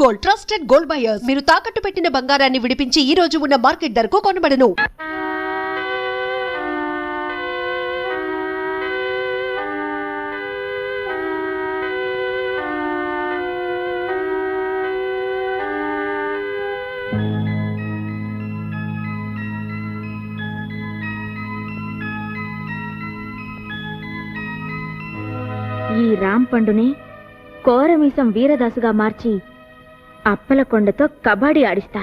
Gold, trusted gold buyers. మీరు తాకట్టు పెట్టిన బంగారాన్ని విడిపించి ఈ రోజు ఉన్న మార్కెట్ ధరకు కొనబడను. ఈ రాంపండుని కోరమీసం వీరదాసుగా మార్చి అప్పలకొండతో కబడ్డీ ఆడిస్తా.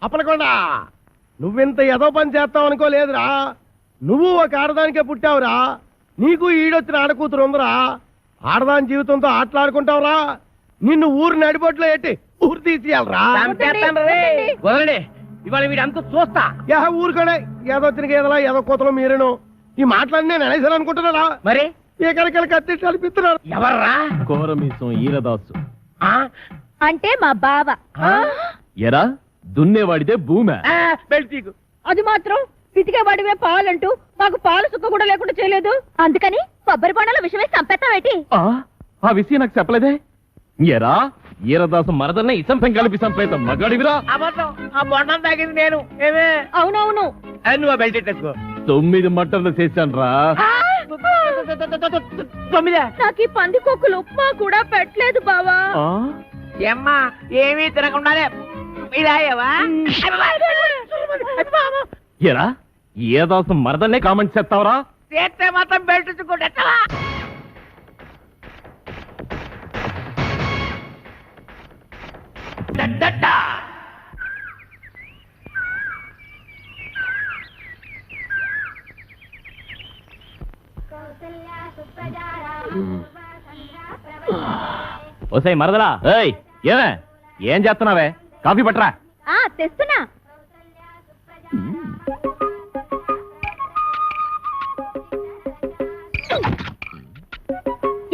అప్పలకొండ, నువ్వింత ఏదో పని చేస్తావు అనుకోలేదురా. నువ్వు ఒక ఆడదానికే పుట్టావురా. నీకు ఈడొచ్చిన ఆడకూతురు ఉందిరా. ఆడదాని జీవితంతో ఆటలాడుకుంటావురా. నిన్ను ఊరు నడిబొట్లో ఎట్టి ఊరు తీసేయాలరా. ఇవాళ వీడంతా చూస్తా. ఊరుకోడే, ఏదో వచ్చిన గేదలా ఏదో కూతలో మీరేను. ఈ మాటలన్నీ నేను అనేసాను అనుకుంటున్నారా? మరి ఎక్కడికెళ్ళి కత్తి కల్పిస్తున్నారు. ఎవర్రా? కోరమీసం ఈరదాసు అంటే మా బావ. ఎరా దున్నేవాడితే భూమి బెల్టీకు అది మాత్రం పితికేవాడివే పాలంటూ మాకు పాలు సుక్క కూడా లేకుండా చేయలేదు. అందుకని కొబ్బరి బొండాల విషయమే చంపేస్తావేటి? ఆ విషయం నాకు చెప్పలేదే. ఎరా ఈరదాసు మరదల్ని ఇసంపం కలిపి చంపేతాం మగాడివిరా. అబద్ధం, ఆ బొండం తాగింది నేను. ఏమే? అవునవును. నువ్వు బెల్ట్ ఎట్టేసుకో. 9 మటర్లు చేశాను రా. 9? నాకు ఈ పంది కొక్కులు ఉప్మా కూడా పెట్టలేదు బావా. ఏమ్మా ఏమీ తినకుండానే ఇలాయవా? ఎరా ఈరదాసు మరదల్నే కామెంట్ చేస్తావరా? చేస్తే మాత్రం బెల్ట్ చుక్కుంటా. ఓసై మరదలా, ఏమే ఏం చేస్తున్నావే? కాఫీ పట్టరా. తెస్తున్నా.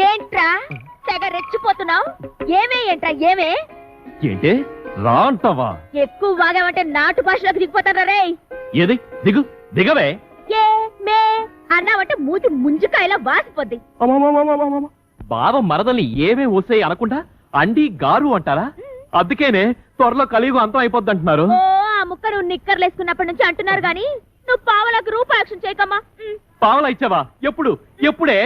ఏంట్రా తెగ రెచ్చిపోతున్నావు? ఏంట్రా ఏమే? ఏంటి రా అంటావా? ఎక్కువ వాగామంటే నాటు భాషలోకి దిగిపోతారా రే? ఏది దిగు దిగవే. ఏ మే అన్నావంటే మూతి ముంజుకాయలా వాసిపోద్ది. బావ మరదల్ని ఏమే వస్తాయి అనకుండా అండి గారు అంటారా? అందుకేనే త్వరలో కలియుగం అంతం అయిపోద్ది అంటున్నారు. ఓ ఆ ముక్క నువ్వు నిక్కర్లు వేసుకున్నప్పటి నుంచి అంటున్నారు గాని నువ్వు పావలకు రూపాయలు చేయకమ్మా. పావలా ఇచ్చావా? ఎప్పుడు? ఎప్పుడే?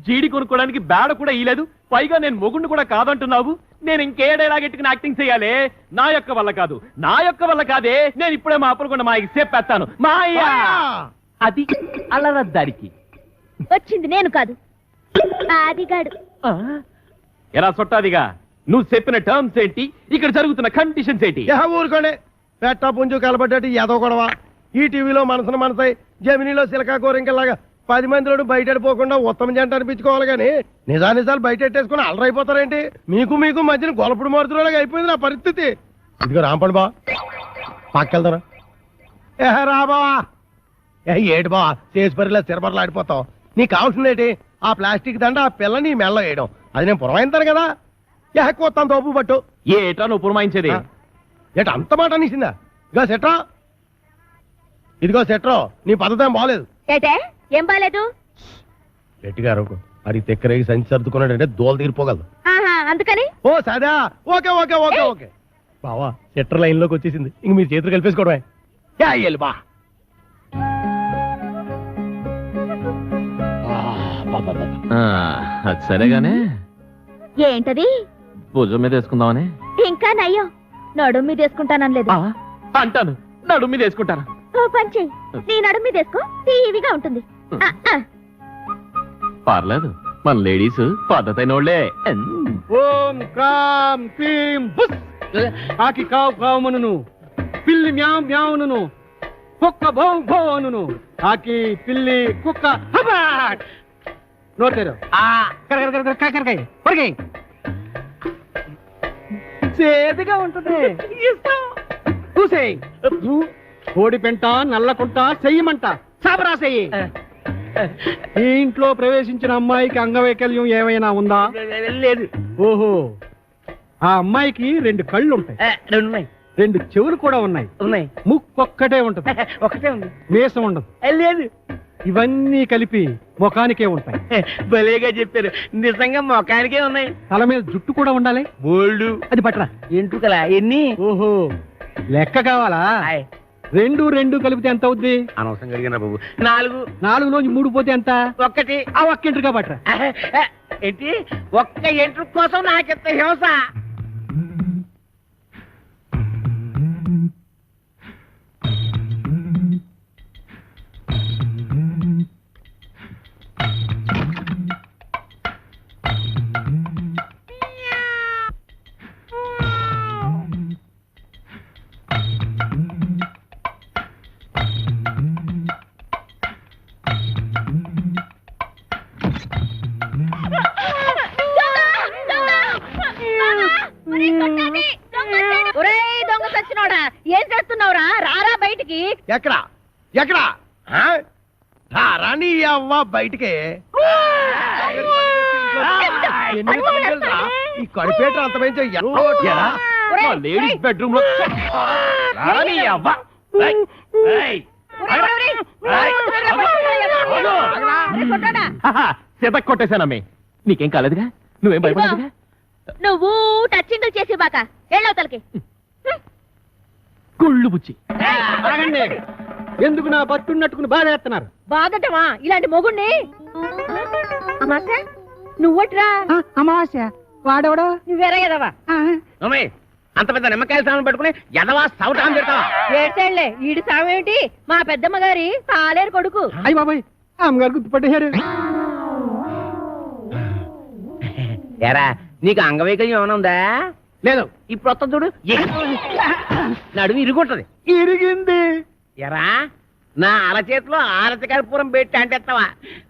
జీడి కొనుక్కోడానికి బేడ కూడా ఇయ్యలేదు. పైగా నేను మొగుండు కూడా కాదంటున్నావు. నేను ఇంకేడేలాగెట్టుకుని యాక్టింగ్ చేయాలి? నా యొక్క వల్ల కాదు, నా యొక్క వల్ల కాదే. నేను ఇప్పుడే మా అప్పలకొండ మాయకి చెప్పేస్తాను. మాయా అది అల్లరద్దారికి వచ్చింది నేను కాదు, ఆదిగాడు. ఎలా సొట్టాదిగా? నువ్వు చెప్పిన టర్మ్స్ ఏంటి? ఇక్కడ జరుగుతున్న కండిషన్స్ ఏంటి? ఊరుకోండి. పెట్ట పుంజు కలబడ్డట్టు ఏదో గొడవ. ఈ టీవీలో మనసును మనసాయి, జమినీలో సిలకా కోరింకలాగా 10 మందిలోడు బయట పోకుండా ఉత్తమ జంట అనిపించుకోవాలి కానీ నిజానిజాలు బయట ఎట్టేసుకుని అలరైపోతారేంటి? మీకు మీకు మధ్యన గొలపుడు మారుతున్నలాగా అయిపోయింది నా పరిస్థితి. ఇదిగో రాంపండి బా, పక్కెళ్తారా? రా బావా. ఏటి బావా చేసి పరిలా సిరబర్లు ఆడిపోతావు. నీకు కావాల్సింది ఏంటి? ఆ ప్లాస్టిక్ దండ ఆ పిల్ల నీ మెల్ల వేయడం. అది నేను పురమాయిస్తాను కదా. కొత్త తోపు పట్టు. ఏటా నువ్వు పురమాయించేది? ఏట అంత మాట అనేసిందా? ఇదిగో సెట్రా, ఇదిగో సెట్రో, నీ పద్ధతి ఏం బాగలేదు. ఏటే ఏం బాలేదు? గట్టిగా మరి తెక్కరేగి సంచి సర్దుకున్నాడంటే దోలు తీరిపోగలదు. అందుకని ఓ సదా. ఓకే ఓకే ఓకే ఓకే బావా, సెట్టర్ లైన్ లోకి వచ్చేసింది. ఇంక మీరు చేతులు కలిపేసుకోవడమే. బా అది సరేగానే. ఏంటది? భుజం మీద వేసుకుందామని. ఇంకా నయ్యో, నడుము మీద వేసుకుంటానలేదు. అంటాను, నడుము మీద వేసుకుంటాను. ఓ పంచి, నీ నడుము మీద వేసుకో, టీవీగా ఉంటుంది. పర్లేదు, మన లేడీస్ పద్ధతైన వాళ్ళే. ఓం క్రాం క్లీం బుస్. కాకి కావు కావుమనును, పిల్లి మ్యావ్ మ్యావును, కుక్క భౌ భౌ అనును. కాకి పిల్లి కుక్క హబాట్. నోటేరు చేదుగా ఉంటుంది. చూసేయి. కోడి పెంట నల్లకుంట చెయ్యమంట సాబరా చెయ్యి. ఈ ఇంట్లో ప్రవేశించిన అమ్మాయికి అంగవైకల్యం ఏమైనా ఉందా? లేదు. ఓహో, ఆ అమ్మాయికి 2 కళ్ళు ఉంటాయి. 2 ఉన్నాయి. 2 చెవులు కూడా ఉన్నాయి. ఉన్నాయి. ముక్కొక్కటే ఉంటది. ఒకటే ఉంది. మీసం ఉండదు. లేదు. ఇవన్నీ కలిపి ముఖానికే ఉంటాయి. భలేగా చెప్పారు. నిజంగా మొఖానికే ఉన్నాయి. తల మీద జుట్టు కూడా ఉండాలి. బోల్డ్. అది పట్రా. ఎంట్రుకలా ఎన్ని? ఓహో, లెక్క కావాలా? 2 కలిపితే ఎంత అవుద్ది? అనవసరం కలిగిన బాబు. 4. 4లోంచి 3 పోతే ఎంత? 1. ఆ ఒక్కింటిగా పట్రా. ఏంటి? ఒక్క ఎంట్రు కోసం నాకెంత హింస. ఒరేయ్ దొంగ సచ్చినోడా, ఏం చేస్తున్నావురా? రారా బయటికి. ఎక్కడా ఎక్కడా రాని అవ్వ బయటికి. ఎన్ని రోజులురా? ఈ కడిపేట అంతమైంది. లేడీస్ బెడ్రూమ్ లో రాని అవ్వ. చేత కొట్టేశానమ్మే. నీకేం కాలేదుగా? నువ్వేం భయపడదుగా? నువ్వు టచ్చింగ్ చేసి బాక ఎళ్ళవతలకి. కుళ్ళు బుచ్చి. ఆగండి. ఎందుకు నా బతున్నట్టుకుని బాధ వేస్తున్నారు? బాధటమా ఇలాంటి మొగుణ్ణి? అమాస నువ్వట్రా? అమావాస్య వాడెవడో నువ్వెరగదవా? అంత పెద్ద నిమ్మకాయల సామాన్ పెట్టుకుని ఎదవా సౌటాన్ని తిడతావా? ఏడ్చేళ్లే. ఈడి సామేమిటి? మా పెద్దమ్మ గారి పాలేరు కొడుకు. అయ్యి బాబాయ్, అమ్మగారు గుర్తుపట్టేశారు. ఎరా నీకు అంగవైకల్యం ఏమైనా ఉందా? లేదు. ఇప్పుడు వస్తా చూడు. నడుము ఇరుగుంటది. ఇరిగింది. ఎరా నా అరచేతిలో ఆరతికర్పూరం పెట్టి అంటేస్తావా?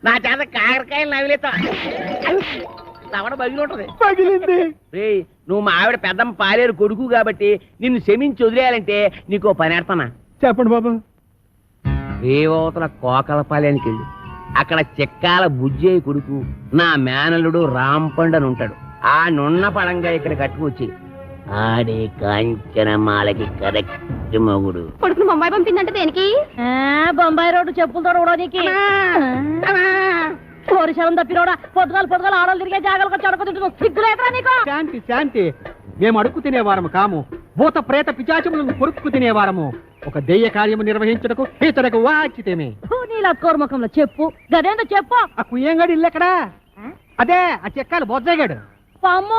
నా చేత కాకరకాయలు నవిలేస్తావా? తవడ బగిలి ఉంటది. పగిలింది. రేయ్, నువ్వు మా ఆవిడ పెద్దమ్మ పాలేరు కొడుకు కాబట్టి నిన్ను క్షమించి వదిలేయాలంటే నీకు పని ఎడతానా? చెప్పండి బాబు. రేవతల కోకలపాలెనికి వెళ్ళి అక్కడ చెక్కాల బుజ్జయ్య కొడుకు నా మేనల్లుడు రాంపండు అని ఉంటాడు. ఆ నున్న పడంగా ఇక్కడ కట్టుకొచ్చి ఆడే కాంచనమాలకి కరెక్ట్ మొగుడు. కొడుకును బొంబాయి పంపిందంటే దేనికి? బొంబాయి రోడ్డు చెప్పులు తొడవడానికి. కోరిశలం తప్పిరోడా, పొద్దుగాలు ఆడలు తిరిగే జాగాలకు వచ్చి అడుగుతుంటు సిగ్గులేదురా నీకు? శాంతి శాంతి. మేము అడుక్కు తినేవారము కాము. భూత ప్రేత పిశాచములను కొరుక్కు తినేవారము. ఒక దెయ్య కార్యము నిర్వహించటకు ఇతరకు వాచితేమే. నీలా కోర్మకంలో చెప్పు. గదేందో చెప్పు. ఆ కుయ్యంగాడు ఇల్లు ఎక్కడా? అదే ఆ చెక్కాలి బొజ్జగాడు. పాము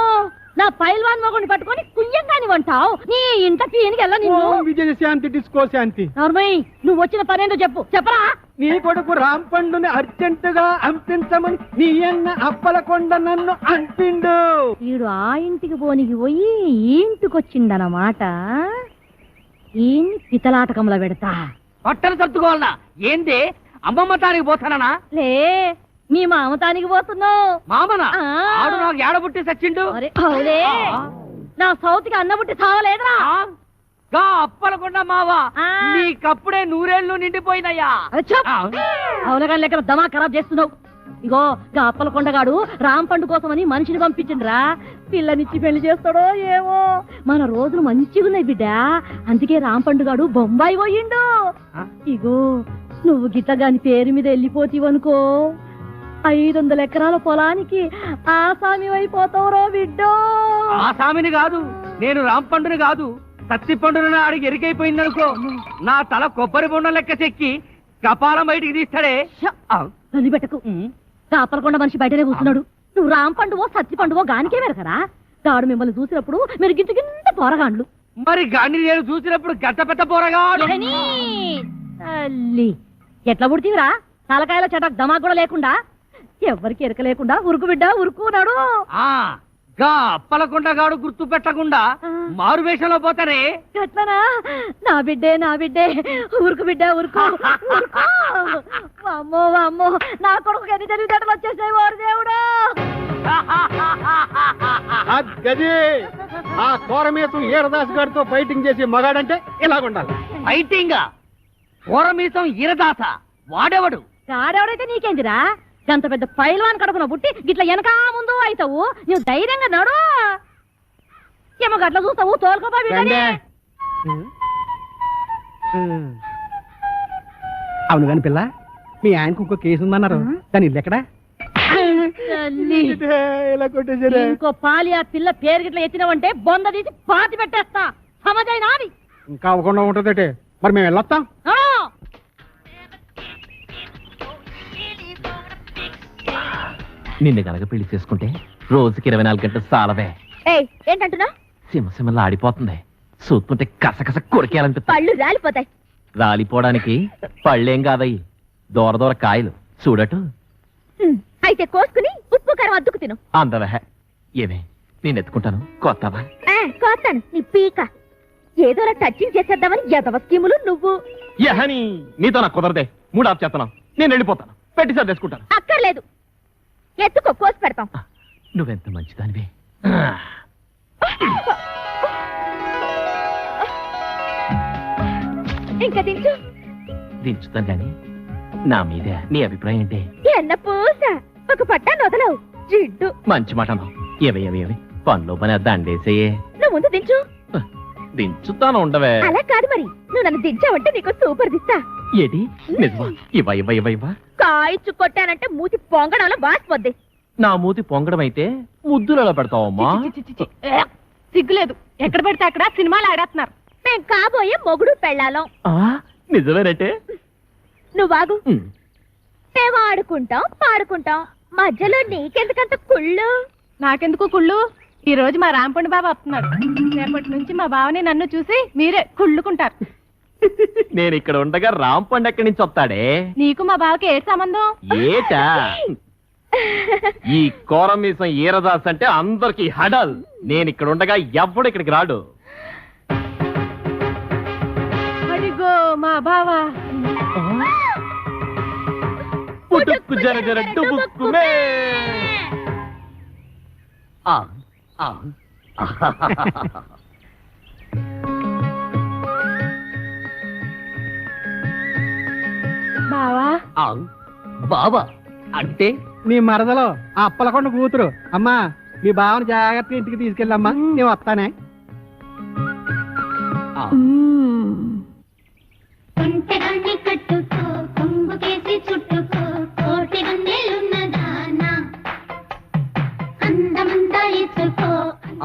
నా పైల్వాన్ మొగుడిని పట్టుకొని కుయ్యంగాని వంటావు. నీ ఇంట పీనికి వెళ్ళ నిన్ను. విజయ శాంతి డిస్కో శాంతి. నర్మయ్, నువ్వు వచ్చిన పనేందో చెప్పు. చెప్పరా? నీ కొడుకు రాంపండుని అర్జెంటుగా అంపించమని నీ అన్న అప్పలకొండ నన్ను అంపిండు. వీడు ఆ ఇంటికి పోనికి పోయి ఈ ఇంటికి వచ్చిండనమాట. ఈ పితలాటకంలో పెడతా. పట్టలు సర్దుకోవాలనా? ఏంది అమ్మమ్మ తానికి పోతానా? లే, మీ మామతానికి పోతున్నావు. మామనా? ఆడు నాకు ఏడబుట్టి సచ్చిండు. అరే అవులే, నా సౌతికి అన్నబుట్టి సావలేదురా. గా అప్పలకుండా మావా, ఆ. నీకప్పుడే 100 ఏళ్ళు నిండిపోయినయ్యా. అవునగా లెక్కన దమా ఖరాబ్ చేస్తున్నావు. ఇగో గా అప్పలకొండగాడు రాంపండు కోసమని మనిషిని పంపించిండ్రా. పిల్లనిచ్చి పెళ్లి చేస్తాడో ఏమో. మన రోజులు మంచిగా ఉన్నాయి బిడ్డ. అందుకే రాంపండుగాడు బొంబాయి పోయిండు. ఇగో నువ్వు గిట్టగాని పేరు మీద వెళ్ళిపోతీవనుకో, 500 ఎకరాల పొలానికి ఆసామి అయిపోతావురో బిడ్డో. ఆ సామిని కాదు, నేను రాంపండుని కాదు, సత్తిపండుని ఆడికి ఎరికైపోయిందనుకో, నా తల కొబ్బరి బొండం లెక్క చెక్కి కపాలం బయటికి తీస్తాడే. వదిలిపెట్టకు. కాపలకొండ మనిషి బయటనే కూర్చున్నాడు. నువ్వు రాంపండువో సత్తి పండువో గానికే వెరకరా? గాడు మిమ్మల్ని చూసినప్పుడు మీరు గింత పోరగాండ్లు. మరి గాని నేను చూసినప్పుడు గంట పెద్ద పోరగా తల్లి ఎట్లా పుడితీవిరా? తలకాయల చటక్ దమా కూడా లేకుండా, ఎవరికి ఎరక లేకుండా ఉరుకు బిడ్డ ఉరుకున్నాడు. అప్పలకొండగాడు గుర్తు పెట్టకుండా మారు వేషంలో పోతారే. ఎట్లనా? నా బిడ్డే ఉరుకు బిడ్డ ఉరుకు ఉరుకు. అమ్మో అమ్మో, నా కొడుకు ఎన్ని తెలివితేటలు వచ్చేసాయి వారు దేవుడు. గది ఆ కోరమేసం ఈరదాస్ గారితో ఫైటింగ్ చేసి మగాడంటే ఇలాగుండాలి. ఫైటింగ్ కోరమీసం ఈరదాస వాడెవడు? గాడెవడైతే నీకేందిరా? గంత పెద్ద పైల్వాన్ కడుపున పుట్టి గిట్ల వెనకా ముందు అవుతావు. నువ్వు ధైర్యంగా నడు. ఏమో గట్ల చూస్తావు తోలుకోపా. అవును కాని పిల్ల మీ ఆయనకు ఇంకో కేసు ఉందన్నారు దాని ఇల్లు ఎక్కడా తల్లి. ఇలా కొట్టేసారా ఇంకో పాలి ఆ పిల్ల పేరు గిట్ల ఎత్తినావంటే బొంద తీసి పాతి పెట్టేస్తా సమజైనా అది ఇంకా అవ్వకుండా ఉంటుందటే మరి మేము వెళ్ళొస్తాం ఆ! నిన్ను గనక పెళ్లి చేసుకుంటే రోజుకి 24 గంటలు సాలవే. ఏయ్ ఏంటంటున్నా సింహసింహలా ఆడిపోతుంది. చూస్తుంటే కసకస కొరికేయాలనిపిస్తుంది. పళ్ళు రాలిపోతాయి. రాలిపోవడానికి పళ్ళేం కాదయ్యి, దూర దూర కాయలు చూడటు. అయితే కోసుకుని ఉప్పు కారం అద్దుకు తిను. అందవే ఏమే నేను ఎత్తుకుంటాను కొత్తవా. కోస్తాను నీ పీక. ఏదోలా టచింగ్ చేసేద్దామని ఎదవ స్కీములు నువ్వు. యహని నీతో నాకు కుదరదే. మూడు ఆఫ్ చేస్తున్నావు. నేను వెళ్ళిపోతాను. పెట్టి సర్దేసుకుంటాను. అక్కర్లేదు, ఎత్తుకో కోసి పెడతాం. నువ్వెంత మంచిదానివే. ఇంకా దించు. దించుతాను గాని నా మీద నీ అభిప్రాయం ఏంటి? ఎన్న పూస ఒక పట్టాన్ని వదలవు జిడ్డు. మంచి మాట అన్నావు. ఏవి పనిలో పని దండేసేయే. నువ్వు ముందు దించు. దించుతాను ఉండవే. అలా కాదు మరి, నువ్వు నన్ను దించావంటే నీకు సూపర్ దిస్తా. ఏది నిజమా? ఇవ్వ కాయిచ్చు కొట్టానంటే మూతి పొంగడంలో వాసిపోద్ది. నా మూతి పొంగడం అయితే ముద్దులలో పెడతావమ్మా. సిగ్గులేదు, ఎక్కడ పెడితే అక్కడ సినిమాలు ఆడేస్తున్నారు. మేం కాబోయే మొగుడు పెళ్ళాలం. నిజమేనంటే నువ్వు ఆగు. మేము ఆడుకుంటాం పాడుకుంటాం, మధ్యలో నీకెందుకంత కుళ్ళు? నాకెందుకు కుళ్ళు? ఈ రోజు మా రాంపండు బాబు వస్తున్నాడు. రేపటి నుంచి మా బావని నన్ను చూసి మీరే కుళ్ళుకుంటారు. నేను ఇక్కడ ఉండగా రాంపండు ఎక్కడి నుంచి వస్తాడే? నీకు మా బావకి ఏ సంబంధం? ఏటా ఈ కోరమీసం ఈరదాస్ అంటే అందరికి హడల్. నేను ఇక్కడ ఉండగా ఎవ్వడు ఇక్కడికి రాడు. అడిగో మా బావ. పుట్టుకు జర జర డుబుక్కుమే. బావా బాబా అంటే నీ మరదలో ఆ అప్పలకొండ కూతురు. అమ్మా మీ బావని జాగ్రత్తగా ఇంటికి తీసుకెళ్ళమ్మా, నేను వస్తానే. ఒంటెగాన్ని కట్టుకో, కొంగుకేసి చుట్టుకో, కోటి వందేలున్నదానా, అందమంతా ఇచ్చుకో.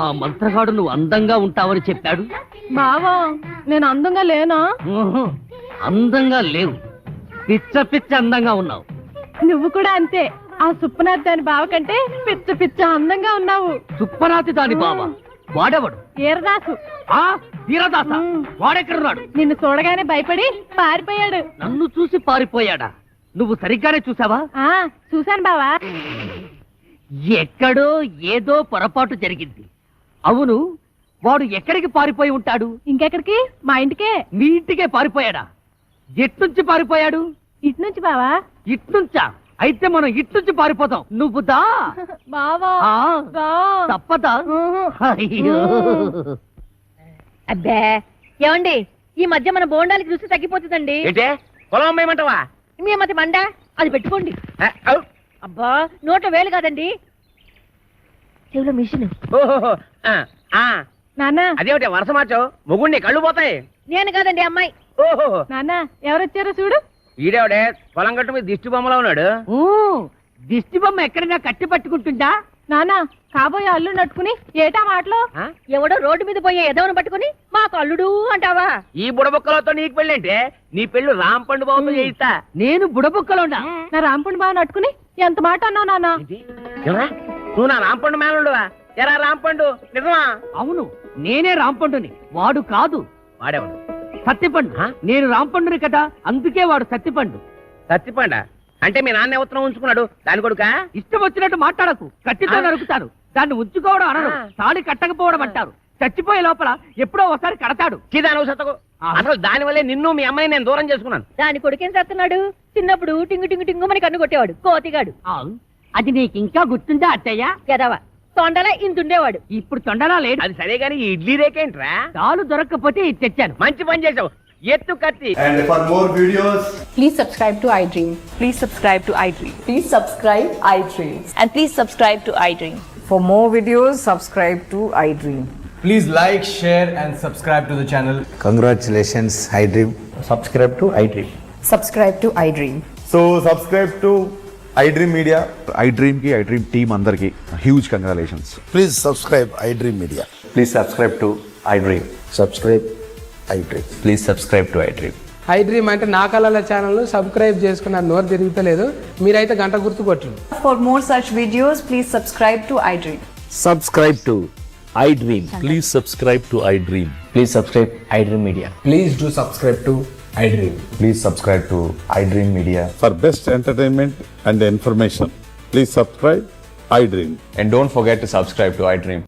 ఆ మంత్రగాడు నువ్వు అందంగా ఉంటావని చెప్పాడు. బావా నేను అందంగా లేనా? ఊహు, అందంగా లేవు, పిచ్చ పిచ్చ అందంగా ఉన్నావు. నువ్వు కూడా అంతే. ఆ సుప్పనాథ్ దాని బావ కంటే పిచ్చ పిచ్చ అందంగా ఉన్నావు. సుప్పనాతి దాని బావ వాడెవడు? ఈరదాసు. ఆ వీరదాస వాడెక్కడున్నాడు? నిన్ను చూడగానే భయపడి పారిపోయాడు. నన్ను చూసి పారిపోయాడా? నువ్వు సరిగ్గానే చూసావా? ఆ చూశాను బావా. ఎక్కడో ఏదో పొరపాటు జరిగింది. అవును, వాడు ఎక్కడికి పారిపోయి ఉంటాడు? ఇంకెక్కడికి? మా ఇంటికే. మీ ఇంటికే పారిపోయాడా? ఎట్నుంచి పారిపోయాడు? ఇటు నుంచి బావా. ఇట్నుంచా? అయితే మనం ఇట్నుంచి పారిపోతాం. నువ్వు దా. బావా ఆ, దా. తప్పదా? ఊహు. అయ్యో. అబ్బే ఏమండి, ఈ మధ్య మన బోండాలకి రుచి తగ్గిపోతుందండి. ఏంటే పొలం అమ్మేయమంటావా? మీ మధ్య మండ అది పెట్టుకోండి. అబ్బా నోట్లో వేలు కాదండి, చెవిలో మిషన్. నాన్న అదేమిటి వరుస మార్చావు? మొగుడిని కళ్ళు పోతాయి. నేను కాదండి అమ్మాయి. ఓహో, నాన్న ఎవరొచ్చారో చూడు. ఈడేవిడే పొలం గట్టు మీద దిష్టి బొమ్మలో ఉన్నాడు. దిష్టి బొమ్మ ఎక్కడైనా కట్టి పట్టుకుంటుందా? నాన్న కాబోయే అల్లు నట్టుకుని ఏటా మాటలో? ఎవడో రోడ్డు మీద పోయే ఎదవను పట్టుకుని మాకు అల్లుడు అంటావా? ఈ బుడబుక్కలతో నీకు పెళ్ళంటే నీ పెళ్ళు రాంపండు బాబుతో చేయిస్తా. నేను బుడబుక్కలో ఉన్నా. నా రాంపుని బావ నట్టుకుని ఎంత మాట అన్నావు నాన్న? నువ్వు నా రాంపండు మేనలుడువా? ఎరా రాంపండు నిజమా? అవును, నేనే రాంపండుని, వాడు కాదు. వాడేవాడు సత్తిపండు. నేను రాంపండుని కదా, అందుకే వాడు సత్తిపండు. సత్తిపండ అంటే మీ నాన్న ఉత్తరం ఉంచుకున్నాడు దాని కొడుక? ఇష్టం వచ్చినట్టు మాట్లాడకు, కట్టితో నరుకుతారు. దాన్ని ఉంచుకోవడం అనరు, తాళి కట్టకపోవడం అంటారు. చచ్చిపోయే లోపల ఎప్పుడో ఒకసారి కడతాడు. అసలు దాని వల్లే నిన్ను మీ అమ్మాయి నేను దూరం చేసుకున్నాను. దాని కొడుకేం చేస్తున్నాడు? చిన్నప్పుడు టింగు టింగు టింగు మని కన్ను కొట్టేవాడు, కోతిగాడు. అది నీకు ఇంకా గుర్తుందా అత్తయ్య? ఎదవ తొండలా ఇంతుండేవాడు. ఇప్పుడు తొండలా లేడు. అది సరే గానీ ఇడ్లీ రేకేంట్రా? తాలు దొరక్కపోతే ఇది తెచ్చాను. మంచి పని చేసావు. ఎత్తు కత్తి. And for more videos, please subscribe to iDream. Please subscribe to iDream. Please subscribe iDream. And please subscribe to iDream. For more videos, subscribe to iDream. Please like, share and subscribe to the channel. Congratulations, iDream. Subscribe to iDream. Subscribe to iDream. So subscribe to iDream Media. iDream ki iDream team andarki huge congratulations. Please subscribe iDream Media. Please subscribe to iDream. Subscribe iDream. Please subscribe to iDream. iDream అంటే నా కళల channel subscribe చేసుకున్న నోరు తిరుగుతలేదు మీరైతే గంట గుర్తు కొట్టండి. For more such videos, please subscribe to iDream. Subscribe to iDream. Please subscribe to iDream. Please subscribe iDream Media. Please do subscribe to iDream. Please subscribe to iDream Media. For best entertainment and information, please subscribe iDream. And don't forget to subscribe to iDream.